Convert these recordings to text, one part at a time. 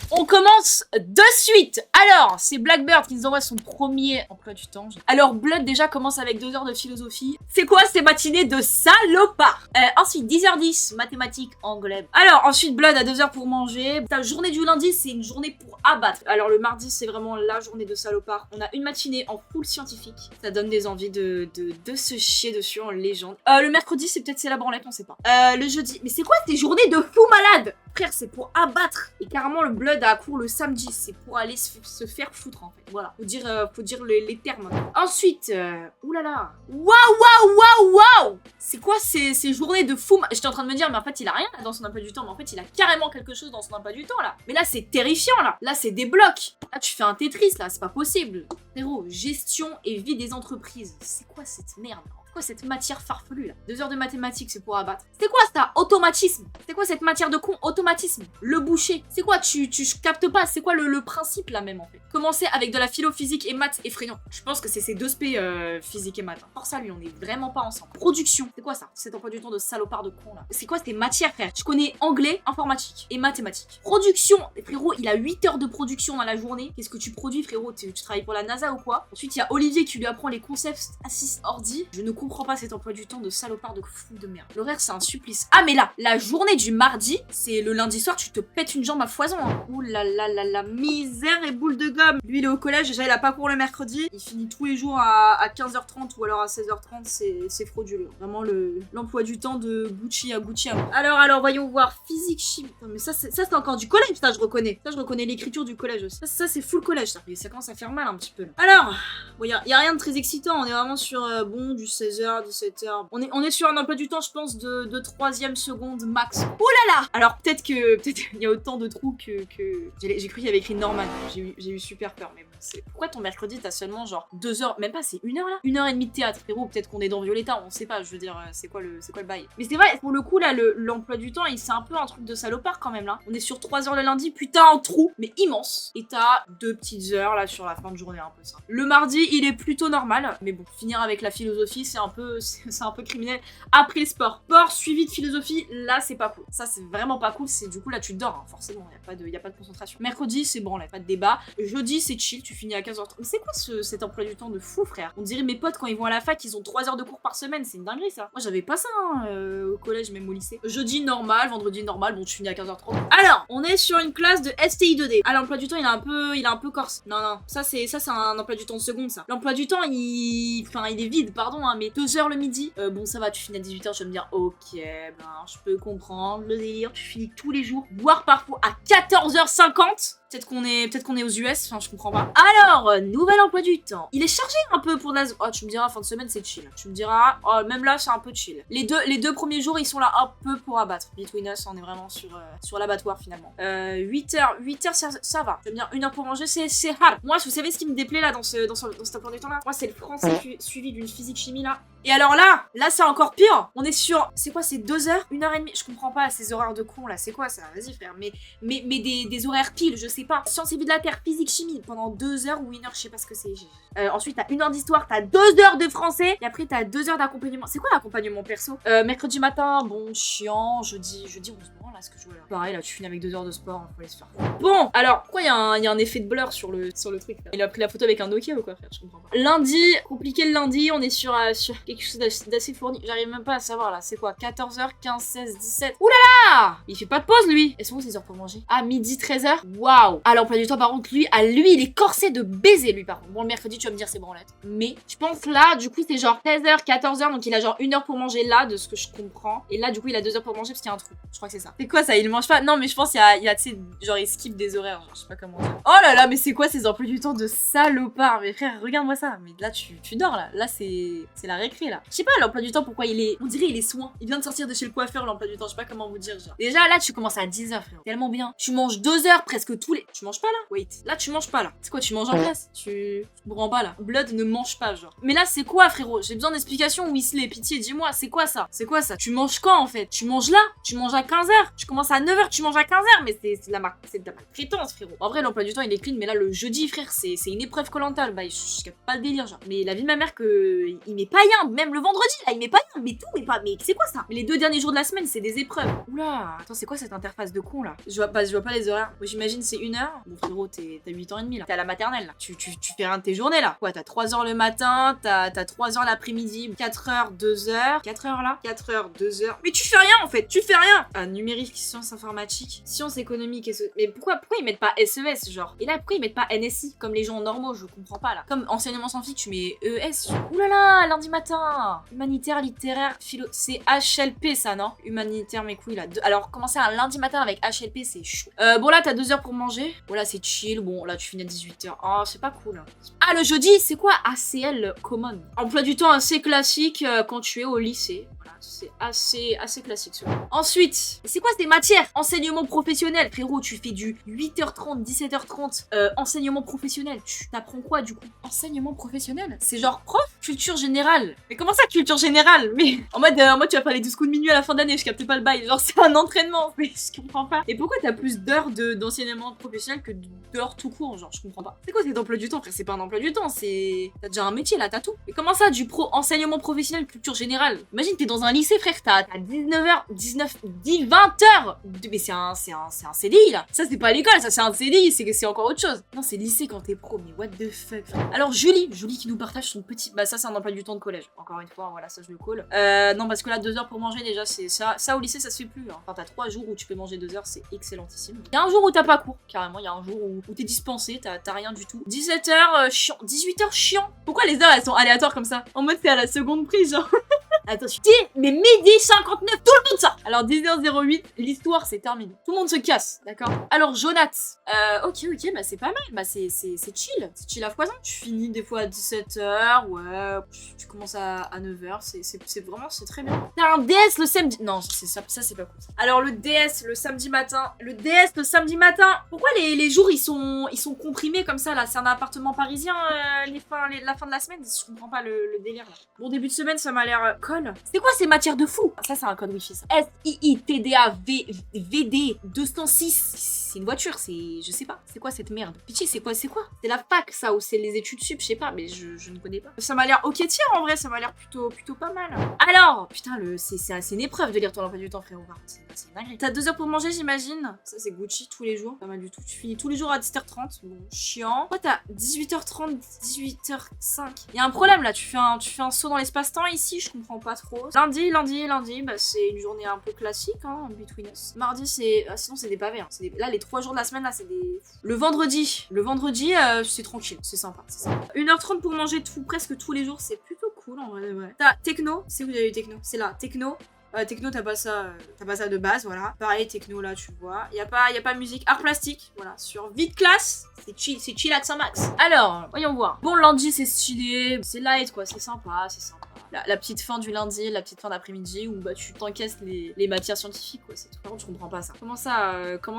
On commence de suite. Alors, c'est Blackbird qui nous envoie son premier emploi du temps. Alors, Blood déjà commence avec 2 heures de philosophie. C'est quoi ces matinées de salopard? Ensuite, 10h10, mathématiques, anglais. Alors, ensuite, Blood a 2 heures pour manger. Ta journée du lundi, c'est une journée pour abattre. Alors, le mardi, c'est vraiment la journée de salopard. On a une matinée en full scientifique. Ça donne des envies de se chier dessus en légende. Le mercredi, c'est peut-être c'est la branlette, on sait pas. Le jeudi, mais c'est quoi ces journées de fou malade? Frère, c'est pour abattre. Et carrément, le Blood a cours le samedi. C'est pour aller se faire foutre, en fait. Voilà. Faut dire les termes. Ensuite, oulala. Waouh. C'est quoi ces journées de fou? J'étais en train de me dire, mais en fait, il a rien là, dans son emploi du temps. Mais en fait, il a carrément quelque chose dans son emploi du temps, là. Mais là, c'est terrifiant, là. Là, c'est des blocs. Là, tu fais un Tetris, là. C'est pas possible. Frérot, gestion et vie des entreprises. C'est quoi cette merde? Cette matière farfelue là? 2 heures de mathématiques, c'est pour abattre. C'est quoi ça? Automatisme. C'est quoi cette matière de con? Automatisme. Le boucher. C'est quoi? Tu captes pas. C'est quoi le principe là même en fait? Commencer avec de la philo, physique et maths effrayant. Je pense que c'est ces deux spé physique et maths. Pour ça lui, on est vraiment pas ensemble. Production. C'est quoi ça? Cet emploi du temps de salopard de con là. C'est quoi ces matières frère? Je connais anglais, informatique et mathématiques. Production. Frérot, il a 8 heures de production dans la journée. Qu'est-ce que tu produis frérot? Tu travailles pour la NASA ou quoi? Ensuite, il y a Olivier qui lui apprend les concepts Assist Ordi. Je ne comprends pas cet emploi du temps de salopard de fou de merde. L'horaire, c'est un supplice. Ah, mais là, la journée du mardi, c'est le lundi soir, tu te pètes une jambe à foison. Hein. Ouh là là là la misère et boule de gomme. Lui, il est au collège, déjà, il a pas cours le mercredi. Il finit tous les jours à 15h30 ou alors à 16h30. C'est frauduleux. Vraiment, l'emploi du temps de Gucci à Gucci. Alors, voyons voir. Physique, chimie. Non, mais ça, c'est encore du collège, ça, je reconnais. Ça, je reconnais l'écriture du collège aussi. Ça c'est full collège, ça. Et ça commence à faire mal un petit peu. Là. Alors, bon, y a rien de très excitant. On est vraiment sur, du 16h, 17h. On est sur un emploi du temps, je pense, de 3e seconde max. Oh là là! Alors, peut-être il y a autant de trous que... J'ai cru qu'il y avait écrit Norman. J'ai eu super peur, mais bon, c'est... Pourquoi ton mercredi, t'as seulement, genre, 2 heures... Même pas, c'est 1 heure, là? 1h30 de théâtre, frérot. Peut-être qu'on est dans Violetta, on sait pas, je veux dire, c'est quoi le bail? Mais c'est vrai, pour le coup, là, l'emploi du temps, c'est un peu un truc de salopard, quand même, là. On est sur 3 heures le lundi, putain, un trou, mais immense. Et t'as 2 petites heures, là, sur la fin de journée, un peu ça. Le mardi, il est plutôt normal, mais bon, finir avec la philosophie, c'est un peu criminel. Après le sport suivi de philosophie, là c'est pas cool. Ça c'est vraiment pas cool, c'est du coup là tu dors, hein, forcément, y a pas de concentration. Mercredi c'est bon, là, pas de débat. Jeudi c'est chill, tu finis à 15h30. Mais c'est quoi cet emploi du temps de fou frère? On dirait mes potes quand ils vont à la fac, ils ont 3 heures de cours par semaine, c'est une dinguerie ça. Moi j'avais pas ça hein, au collège, même au lycée. Jeudi normal, vendredi normal, bon tu finis à 15h30. Alors, on est sur une classe de STI 2D. Ah l'emploi du temps il est un peu corse. Non, ça c'est un emploi du temps de seconde ça. L'emploi du temps il est vide, pardon, hein, mais 2 heures le midi. Bon ça va, tu finis à 18h, je vais me dire ok, ben je peux comprendre le délire, tu finis tous les jours, voire parfois à 14h50. Peut-être qu'on est aux US, enfin je comprends pas. Alors, nouvel emploi du temps. Il est chargé un peu pour la... Oh, tu me diras, fin de semaine c'est chill. Tu me diras, oh, même là c'est un peu chill. Les deux premiers jours, ils sont là un peu pour abattre. Between us, on est vraiment sur l'abattoir finalement. 8h, ça va. Je veux dire, 1 heure pour manger, c'est hard. Moi, vous savez ce qui me déplaît là dans cet emploi du temps là? Moi, c'est le français suivi d'une physique-chimie là. Et alors là c'est encore pire. On est sur... C'est quoi, c'est 2 heures? 1h30? Je comprends pas ces horaires de con là. C'est quoi ça? Vas-y frère. Mais des horaires piles, je sais pas. Sciences et vie de la Terre, physique, chimie. Pendant 2 heures ou 1 heure, je sais pas ce que c'est. Ensuite, t'as 1 heure d'histoire, t'as 2 heures de français. Et après, t'as 2 heures d'accompagnement. C'est quoi l'accompagnement perso? Mercredi matin, bon, chiant. Jeudi, on se branle là, ce que je vois là. Pareil, là, tu finis avec 2 heures de sport. Faut aller se faire. Bon, alors, pourquoi il y a un effet de blur sur le truc là? Il a pris la photo avec un Nokia ou quoi, frère? Je comprends pas. Lundi, compliqué le lundi. On est sur quelque chose d'assez fourni. J'arrive même pas à savoir là. C'est quoi? 14h, 15, 16, 17. Oulala! Il fait pas de pause lui. Elles sont où ces heures pour manger? Ah, midi, 13h. Waouh! À l'emploi du temps, par contre, lui, il est corsé de baiser, lui, par contre. Bon, le mercredi, tu vas me dire, c'est branlette. Mais, je pense là, du coup, c'est genre 13h, 14h, donc il a genre 1 heure pour manger là, de ce que je comprends. Et là, du coup, il a 2 heures pour manger parce qu'il y a un trou. Je crois que c'est ça. C'est quoi ça? Il mange pas? Non, mais je pense qu'il y a tu sais, genre, il skip des horaires. Genre, je sais pas comment dire. Oh là là, mais c'est quoi ces emplois du temps de salopard? Mais frère, regarde-moi ça. Mais là, tu dors, là. Là, c'est la récré, là. Je sais pas, l'emploi du temps, pourquoi il est... On dirait il est soin. Il vient de sortir de chez le coiffeur, l'emploi du temps. Je sais pas comment vous dire, genre. Déjà, là, tu commences à 10h, frère. Tellement bien. Tu manges 2 heures presque tous les... Tu manges pas, là? Wait. Là, tu manges pas, là. C'est quoi, tu manges en classe? Tu comprends pas, là. Blood ne mange pas, genre. Mais là, c'est quoi, frérot? J'ai besoin d'explications, Weasley. Pitié, dis-moi, c'est quoi ça? C'est quoi ça? Tu manges quand, en fait? Tu manges là? Tu manges à 15h? Tu commences à 9h, tu manges à 15h? Mais c'est de la maltraitance, frérot. En vrai, l'emploi du temps, il est clean, mais là, le jeudi, frère, c'est une épreuve colantale. Bah, je capte pas le délire, genre. Mais la vie de ma mère, il met pas rien rien. Même le vendredi, là, il met pas rien. Mais tout, mais pas. Mais c'est quoi ça? Mais les 2 derniers jours de la semaine, c'est des épreuves. Oula, attends, c'est quoi cette interface de con là? Je vois pas les horaires. Moi, j'imagine c'est 1 heure. Bon, frérot, t'as 8 ans et demi là. T'es à la maternelle là. Tu fais rien de tes journées là. Quoi, t'as 3 heures le matin, t'as 3 heures l'après-midi, 4 heures, 2 heures. 4 heures là? 4 heures, 2 heures. Mais tu fais rien en fait, tu fais rien. Ah, numérique, sciences informatiques, sciences économiques, mais pourquoi ils mettent pas SES genre? Et là, pourquoi ils mettent pas NSI comme les gens normaux? Je comprends pas là. Comme enseignement scientifique, tu mets ES. Oulala, lundi matin. Humanitaire, littéraire, philo. C'est HLP ça, non? Humanitaire, mes couilles là. Alors, commencer un lundi matin avec HLP, c'est chaud. Bon, là, t'as 2 heures pour manger. Bon, là, c'est chill. Bon, là, tu finis à 18h. Oh, c'est pas cool. Ah, le jeudi, c'est quoi ACL Common? Emploi du temps assez classique quand tu es au lycée. Voilà, c'est assez classique celui-là. Ensuite, c'est quoi ces matières? Enseignement professionnel. Frérot, tu fais du 8h30, 17h30 enseignement professionnel. Tu t'apprends quoi du coup? Enseignement professionnel? C'est genre prof? Culture générale. Mais comment ça, culture générale? Mais en mode tu vas parler du coup de minuit à la fin d'année, je captais pas le bail. Genre, c'est un entraînement, mais je comprends pas. Et pourquoi t'as plus d'heures d'enseignement professionnel que d'heures tout court? Genre, je comprends pas. C'est quoi cet emploi du temps, frère? C'est pas un emploi du temps, c'est. T'as déjà un métier là, t'as tout. Mais comment ça, du enseignement professionnel, culture générale? Imagine, t'es dans un lycée, frère, t'as 19h, 20h. Mais c'est un CDI là. Ça, c'est pas l'école, ça, c'est un CDI, c'est encore autre chose. Non, c'est lycée quand t'es pro, mais what the fuck, frère. Alors, Julie qui nous partage son petit. Bah, ça, c'est un emploi du temps de collège. Encore une fois, voilà, ça, je le colle. Non, parce que là, 2 heures pour manger, déjà, c'est ça. Ça, au lycée, ça se fait plus. Hein. Enfin, t'as 3 jours où tu peux manger 2 heures, c'est excellentissime. Il y a un jour où t'as pas cours, carrément. Il y a un jour où t'es dispensé, t'as rien du tout. 17h, chiant. 18h, chiant. Pourquoi les heures, elles sont aléatoires comme ça? En mode, c'est à la seconde prise, genre. Attention. Mais midi 59, tout le monde ça. Alors 10h08, l'histoire c'est terminé. Tout le monde se casse, d'accord? Alors Jonath, ok, bah c'est pas mal, bah c'est chill. C'est chill à foison. Tu finis des fois à 17h, ouais, tu commences à 9h, c'est vraiment, c'est très bien. T'as un DS le samedi. Non, ça c'est pas cool. Alors le DS le samedi matin. Pourquoi les jours ils sont comprimés comme ça là? C'est un appartement parisien, la fin de la semaine? Je comprends pas le délire là. Bon, début de semaine, ça m'a l'air cool. C'est quoi ces matières de fou? Ça, c'est un code wifi, ça. SIITDA-VD 206. C'est une voiture, c'est... Je sais pas. C'est quoi cette merde? Pitié, c'est quoi? C'est la fac, ça, ou c'est les études sup? Je sais pas, mais je ne connais pas. Ça m'a l'air ok tiers, en vrai. Ça m'a l'air plutôt pas mal. Alors, putain, c'est une épreuve de lire ton emploi du temps, frérot. C'est dingue. T'as 2 heures pour manger, j'imagine. Ça, c'est Gucci tous les jours. Pas mal du tout. Tu finis tous les jours à 10h30. Bon, chiant. Pourquoi t'as 18h30, 18h05? Il y a un problème, là. Tu fais un saut dans l'espace-temps ici, je comprends pas trop. Lundi, bah c'est une journée un peu classique, hein, between us. Mardi, c'est... sinon, c'est des pavés, hein. Là, les 3 jours de la semaine, là, c'est des... Le vendredi, c'est tranquille, c'est sympa, 1h30 pour manger presque tous les jours, c'est plutôt cool, en vrai, ouais. T'as techno, c'est où vous avez eu techno? C'est là, techno. Techno, t'as pas ça de base, voilà. Pareil, techno, là, tu vois. Y a pas musique. Art plastique, voilà. Sur vide classe, c'est chill à max. Alors, voyons voir. Bon, lundi, c'est stylé, c'est light, quoi, c'est sympa. La petite fin du lundi, la petite fin d'après-midi où bah tu t'encaisses les matières scientifiques, quoi, c'est tout. Par contre, je comprends pas ça. Comment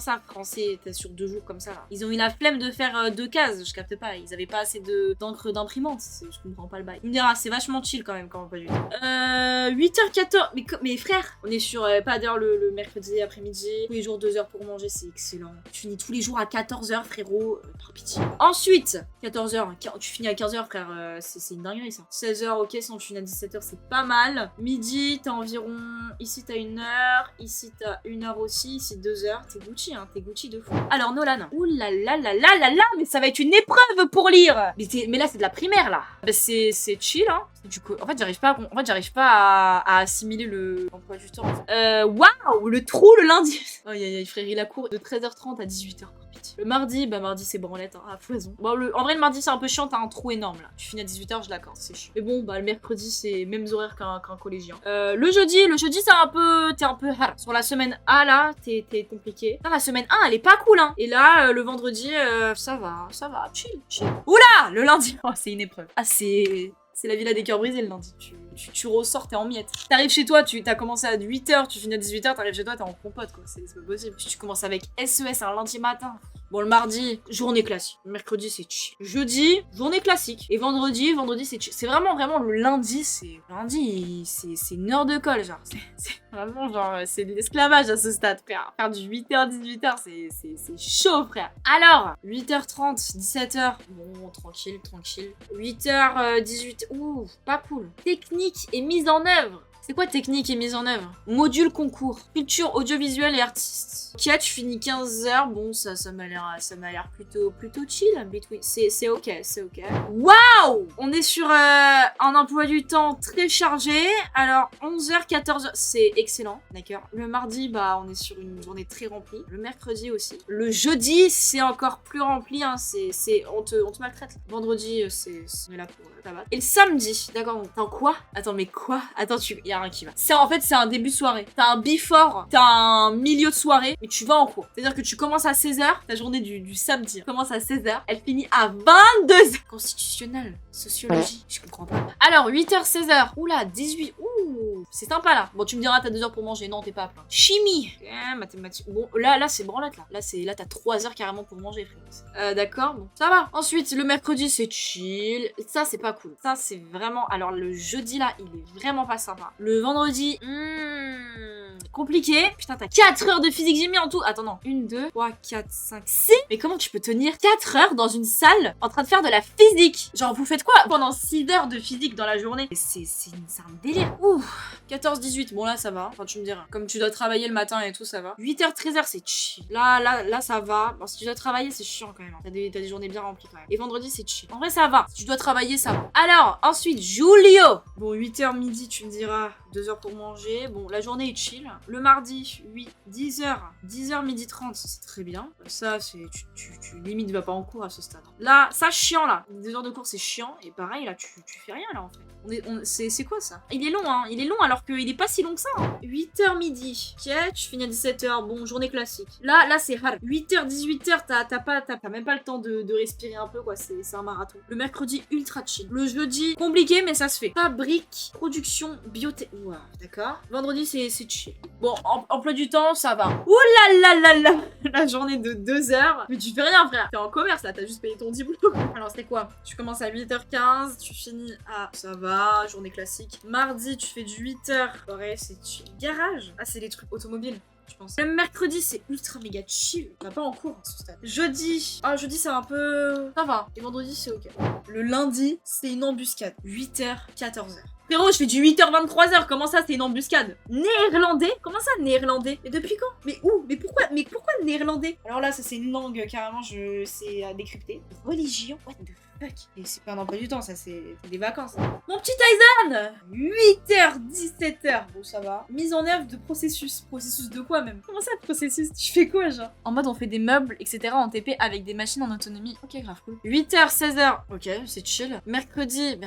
ça, français, t'es sur 2 jours comme ça, là? Ils ont eu la flemme de faire 2 cases, je capte pas. Ils avaient pas assez d'encre d'imprimante, je comprends pas le bail. Il me dira, c'est vachement chill quand même, pas du tout. 8h14, mais frère, on est sur pas d'heure le mercredi après-midi, tous les jours 2 heures pour manger, c'est excellent. Tu finis tous les jours à 14h, frérot, par pitié. Ensuite, 14h, tu finis à 15h, frère, c'est une dinguerie ça. 16h, ok, sinon tu finis à 17h, c'est pas mal. Midi, t'as environ, ici t'as 1 heure, ici t'as 1 heure aussi, ici 2 heures. T'es Gucci, hein, t'es Gucci de fou. Alors Nolan, ouh là là là là là là, mais ça va être une épreuve pour lire. Mais là c'est de la primaire là. Bah, c'est chill, hein. Du coup, en fait, j'arrive pas à assimiler l'emploi du temps. Waouh, le trou le lundi. Oh, il frère, il a cours de 13h30 à 18h. Le mardi, c'est branlette, hein, à foison. Bon, en vrai, le mardi, c'est un peu chiant, t'as un trou énorme, là. Tu finis à 18h, je l'accorde, c'est chiant. Mais bon, le mercredi, c'est mêmes horaires qu'un collégien. Le jeudi, c'est t'es un peu hard. Sur la semaine A, là, t'es compliqué. Non, la semaine 1, elle est pas cool, hein. Et là, le vendredi, ça va, chill. Oula, le lundi, oh, c'est une épreuve. Ah, c'est la villa des cœurs brisés le lundi. Tu ressors, t'es en miettes. T'arrives chez toi, t'as commencé à 8h, tu finis à 18h, t'arrives chez toi, t'es en compote, quoi. C'est pas possible. Tu commences avec SES un lundi matin. Bon, le mardi, journée classique. Le mercredi, c'est chill. Jeudi, journée classique. Et vendredi, c'est chill. C'est vraiment le lundi, c'est une heure de colle, genre. C'est vraiment, genre, c'est de l'esclavage à ce stade, frère. Faire du 8h, 18h, c'est chaud, frère. Alors, 8h30, 17h. Bon, tranquille. 8h, 18h. Ouh, pas cool. Technique et mise en œuvre. C'est quoi technique et mise en œuvre? Module concours. Culture audiovisuelle et artiste. Ok, tu finis 15h. Bon, ça m'a l'air plutôt chill. C'est ok. Waouh! On est sur un emploi du temps très chargé. Alors, 11h, 14h, c'est excellent. D'accord. Le mardi, bah, on est sur une journée très remplie. Le mercredi aussi. Le jeudi, c'est encore plus rempli. Hein. On te maltraite. Vendredi, on est là pour tabac. Et le samedi, d'accord. Attends, quoi? Attends, mais quoi? Attends, y a rien qui va. En fait, c'est un début de soirée. T'as un before, t'as un milieu de soirée, mais tu vas en cours. C'est-à-dire que tu commences à 16h, ta journée du samedi commence à 16h, elle finit à 22h. Constitutionnel, sociologie, je comprends pas. Alors, 8h, 16h. Oula, 18. Ouh, c'est sympa là. Bon, tu me diras, t'as 2 heures pour manger. Non, t'es pas à plein. Chimie. Mathématiques. Bon, là, c'est branlette là. Là, t'as 3 heures carrément pour manger, frère. D'accord, bon, ça va. Ensuite, le mercredi, c'est chill. Ça, c'est pas cool. Ça, c'est vraiment. Alors, le jeudi là, il est vraiment pas sympa. Le vendredi, compliqué. Putain, t'as 4 heures de physique chimie en tout. Attends, non. 1, 2, 3, 4, 5, 6. Mais comment tu peux tenir 4 heures dans une salle en train de faire de la physique? Genre, vous faites quoi pendant 6 heures de physique dans la journée? C'est un délire. Ouh. 14, 18. Bon, là, ça va. Enfin, tu me diras. Comme tu dois travailler le matin et tout, ça va. 8h, 13h, c'est chill. Là, ça va. Bon, si tu dois travailler, c'est chiant quand même. T'as des journées bien remplies quand même. Et vendredi, c'est chill. En vrai, ça va. Si tu dois travailler, ça va. Alors, ensuite, Julio. Bon, 8h midi, tu me diras. 2 heures pour manger. Bon, la journée est chill. Le mardi, 10h midi 30, c'est très bien. Ça, c'est tu limite vas pas en cours à ce stade. Là, ça chiant là. 2 heures de cours, c'est chiant. Et pareil, là, tu fais rien là en fait. C'est quoi ça? Il est long, hein. Il est long alors qu'il est pas si long que ça. Hein. 8h midi. Ok, tu finis à 17h. Bon, journée classique. Là, c'est hard. 8h, 18h, t'as même pas le temps de respirer un peu, quoi. C'est un marathon. Le mercredi, ultra chill. Le jeudi, compliqué, mais ça se fait. Fabrique, production, biotech. Ouah, d'accord. Vendredi, c'est chill. Bon, emploi du temps, ça va. Ouh là là. La journée de 2 heures. Mais tu fais rien, frère. T'es en commerce, là. T'as juste payé ton diplôme. Alors, c'était quoi? Tu commences à 8h15. Tu finis à... Ça va, journée classique. Mardi, tu fais du 8h. Ouais, c'est chill. Garage. Ah, c'est les trucs automobiles. Je pense. Le mercredi, c'est ultra méga chill. On va pas en cours à ce stade. Jeudi. Ah, jeudi, c'est un peu... Ça va. Et vendredi, c'est ok. Le lundi, c'est une embuscade. 8h, 14h. Frérot, je fais du 8h, 23h. Comment ça, c'est une embuscade? Néerlandais? Comment ça, néerlandais? Mais depuis quand? Mais où? Mais pourquoi néerlandais? Alors là, ça, c'est une langue, carrément, c'est à décrypter. Religion? What the fuck? Et c'est pas un emploi du temps, ça, c'est des vacances. Mon petit Tyson! 8h, 17h. Bon, ça va. Mise en œuvre de processus. Processus de quoi, même? Comment ça, processus? Tu fais quoi, genre? En mode, on fait des meubles, etc. en TP avec des machines en autonomie. Ok, grave cool. 8h, 16h. Ok, c'est chill. Mercredi,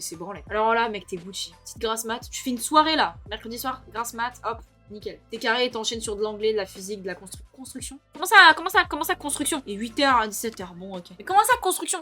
c'est branlé. Alors là, mec, t'es Gucci. Petite grasse mat. Tu fais une soirée, là. Mercredi soir, grasse mat, hop. Nickel. T'es carré et t'enchaînes sur de l'anglais, de la physique, de la construction. Comment ça, construction? Et 8h à 17h, bon, ok. Mais comment ça, construction?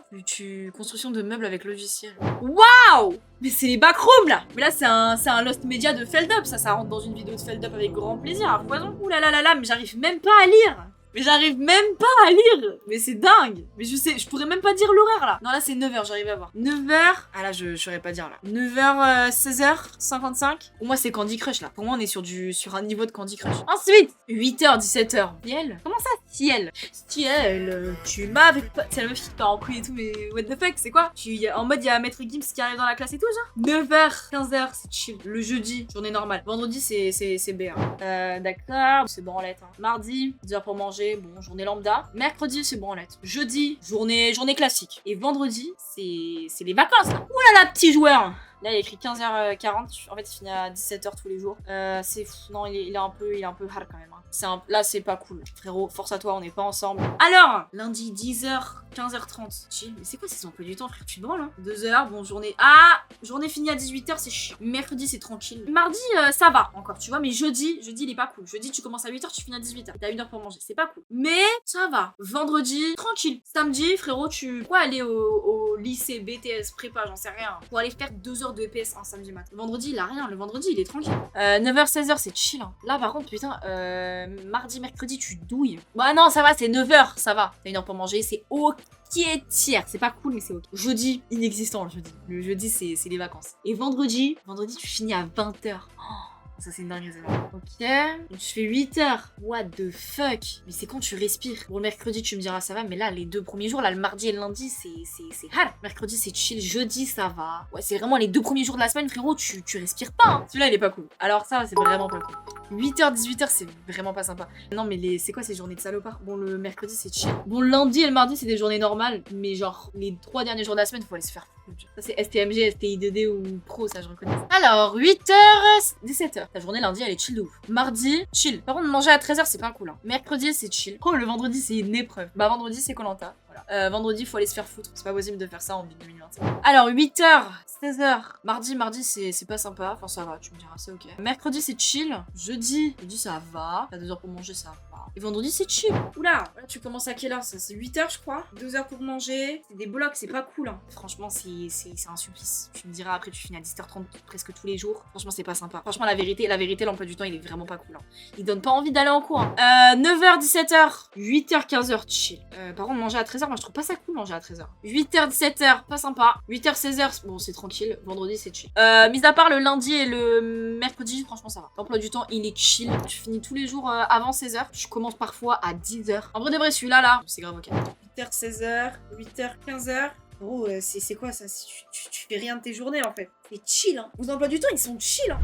Construction de meubles avec logiciel. Waouh! Mais c'est les backrooms, là! Mais là, c'est un Lost Media de Feldup, ça rentre dans une vidéo de Feldup avec grand plaisir, à foison. Ouh là là là là, mais j'arrive même pas à lire! Mais j'arrive même pas à lire. Mais c'est dingue. Mais je pourrais même pas dire l'horaire là. Non là c'est 9h, j'arrive à voir. 9h. Ah là je saurais pas dire là. 9h, 16h55. Pour moi c'est Candy Crush là. Pour moi on est sur un niveau de Candy Crush. Ensuite 8h, 17h. Ciel. Comment ça ciel? Ciel, tu m'avais pas... C'est la meuf qui part en couille et tout mais what the fuck c'est quoi? En mode il y a Maître Gims qui arrive dans la classe et tout genre. 9h, 15h c'est chill. Le jeudi, journée normale. Vendredi c'est BR. D'accord. C'est branlette. Hein. Mardi, 10h pour manger. Bon, journée lambda. Mercredi, c'est branlette. Jeudi, journée classique. Et vendredi, c'est les vacances. Là. Ouh là là, petit joueur. Là, il y a écrit 15h40. En fait, il finit à 17h tous les jours. C'est fou. Non, il est un peu hard quand même. Hein. Là, c'est pas cool. Frérot, force à toi, on n'est pas ensemble. Alors, lundi 10h, 15h30. Chill. Mais c'est quoi ces emplois du temps, frère? Tu te branles, hein? 2h, bon, journée. Ah! Journée finie à 18h, c'est chiant. Mercredi, c'est tranquille. Mardi, ça va encore, tu vois. Mais jeudi, il est pas cool. Jeudi, tu commences à 8h, tu finis à 18h. T'as 1 heure pour manger. C'est pas cool. Mais ça va. Vendredi, tranquille. Samedi, frérot, tu pourquoi aller au lycée, BTS, prépa, j'en sais rien. Pour aller faire 2 heures de EPS un samedi matin. Vendredi, il a rien. Le vendredi, il est tranquille. 9h, 16h, c'est chill. Hein. Là, par contre, putain, mardi, mercredi, tu douilles. Bah non, ça va, c'est 9h, ça va. T'as 1 heure pour manger, c'est ok. Qui est tiers, c'est pas cool mais c'est ok. Jeudi, inexistant le jeudi. Le jeudi c'est les vacances. Et vendredi tu finis à 20h. Ça c'est une dinguerie. Ok, donc je fais 8h. What the fuck? Mais c'est quand tu respires. Bon le mercredi tu me diras ça va, mais là les 2 premiers jours, là le mardi et le lundi c'est hard. Mercredi c'est chill, jeudi ça va. Ouais c'est vraiment les 2 premiers jours de la semaine frérot, tu respires pas. Hein. Celui-là il est pas cool. Alors ça c'est vraiment pas cool. 8h, 18h, c'est vraiment pas sympa. Non, mais c'est quoi ces journées de salopard? Bon, le mercredi, c'est chill. Bon, le lundi et le mardi, c'est des journées normales. Mais genre, les 3 derniers jours de la semaine, faut aller se faire foutre. Ça, c'est STMG, STI2D ou pro, ça, je reconnais. Alors, 8h, 17h. Ta journée lundi, elle est chill de ouf. Mardi, chill. Par contre, manger à 13h, c'est pas cool. Hein. Mercredi, c'est chill. Oh, le vendredi, c'est une épreuve. Bah, vendredi, c'est Koh-Lanta. Voilà. Vendredi, faut aller se faire foutre. C'est pas possible de faire ça en 2025. Alors, 8h, 16h. Mardi, c'est pas sympa. Enfin, ça va, tu me diras, c'est ok. Mercredi, c'est chill. Jeudi, ça va. T'as 2 heures pour manger, ça va. Et vendredi, c'est chill. Oula, là, tu commences à quelle heure ça? C'est 8h, je crois. 2 heures pour manger. C'est des blocs, c'est pas cool. Hein. Franchement, c'est un supplice. Tu me diras, après, tu finis à 10h30 presque tous les jours. Franchement, c'est pas sympa. Franchement, la vérité, l'emploi du temps, il est vraiment pas cool. Hein. Il donne pas envie d'aller en cours. Hein. 9h, 17h. 8h, 15h, chill. Par contre, manger à 13h, moi, je trouve pas ça cool, manger à 13h. 8h, 17h, pas sympa. 8h, 16h, bon, c'est tranquille. Vendredi, c'est chill. Mis à part le lundi et le mercredi, franchement, ça va. L'emploi du temps, il est chill. Je finis tous les jours avant 16h. Je commence parfois à 10h. En vrai de vrai, celui-là, là, c'est grave ok. 8h, 16h, 8h, 15h. Oh, c'est quoi ça? Tu fais rien de tes journées en fait. C'est chill, hein. Vos emplois du temps, ils sont chill, hein.